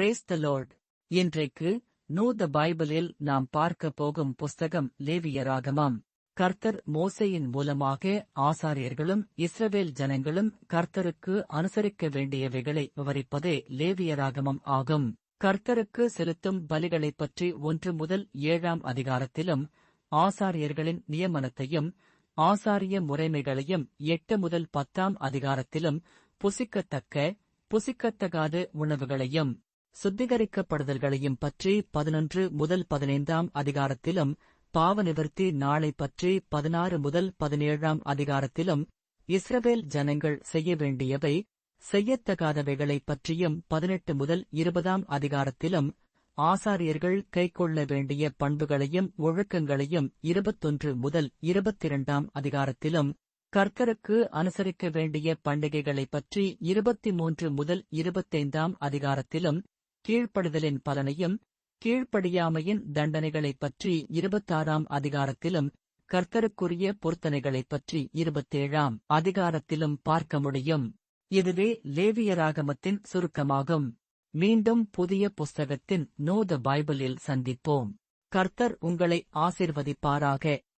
Brace த Lord. இன்றைக்கு no த பைபிளில் நாம் பார்க்க போகும் புஸ்தகம் லேவியராகமம். கர்த்தர் மோசேயின் மூலமாக ஆசாரியர்களும் இஸ்ரவேல் ஜனங்களும் கர்த்தருக்கு அனுசரிக்க வேண்டியவைகளை விவரிப்பதே லேவியராகமம் ஆகும். கர்த்தருக்கு செலுத்தும் பலிகளைப் பற்றி 1 முதல் 7ஆம் அதிகாரத்திலும், ஆசாரியர்களின் நியமனத்தையும் ஆசாரிய முறைமைகளையும் 8 முதல் 10ஆம் அதிகாரத்திலும், புசிக்கத்தக்க புசிக்கத்தகாத உணவுகளையும் சுத்திகரிக்கப்படுதல்களையும் பற்றி 11 முதல் 15ஆம் அதிகாரத்திலும், பாவநிவர்த்தி நாளை பற்றி 16 முதல் 17ஆம் அதிகாரத்திலும், இஸ்ரவேல் ஜனங்கள் செய்ய வேண்டியவை செய்யத்தகாதவைகளைப் பற்றியும் 18 முதல் 20ஆம் அதிகாரத்திலும், ஆசாரியர்கள் கைக்கொள்ள வேண்டிய பண்புகளையும் ஒழுக்கங்களையும் 21 முதல் 22ஆம் அதிகாரத்திலும், கர்த்தருக்கு அனுசரிக்க வேண்டிய பண்டிகைகளைப் பற்றி 23 முதல் 25ஆம் அதிகாரத்திலும், கீழ்ப்படிதலின் பலனையும் கீழ்ப்படியாமையின் தண்டனைகளைப் பற்றி 26ஆம் அதிகாரத்திலும், கர்த்தருக்குரிய பொருத்தனைகளைப் பற்றி 27ஆம் அதிகாரத்திலும் பார்க்க முடியும். இதுவே லேவியராகமத்தின் சுருக்கமாகும். மீண்டும் புதிய புஸ்தகத்தின் நோ த பைபிளில் சந்திப்போம். கர்த்தர் உங்களை ஆசீர்வதிப்பாராக.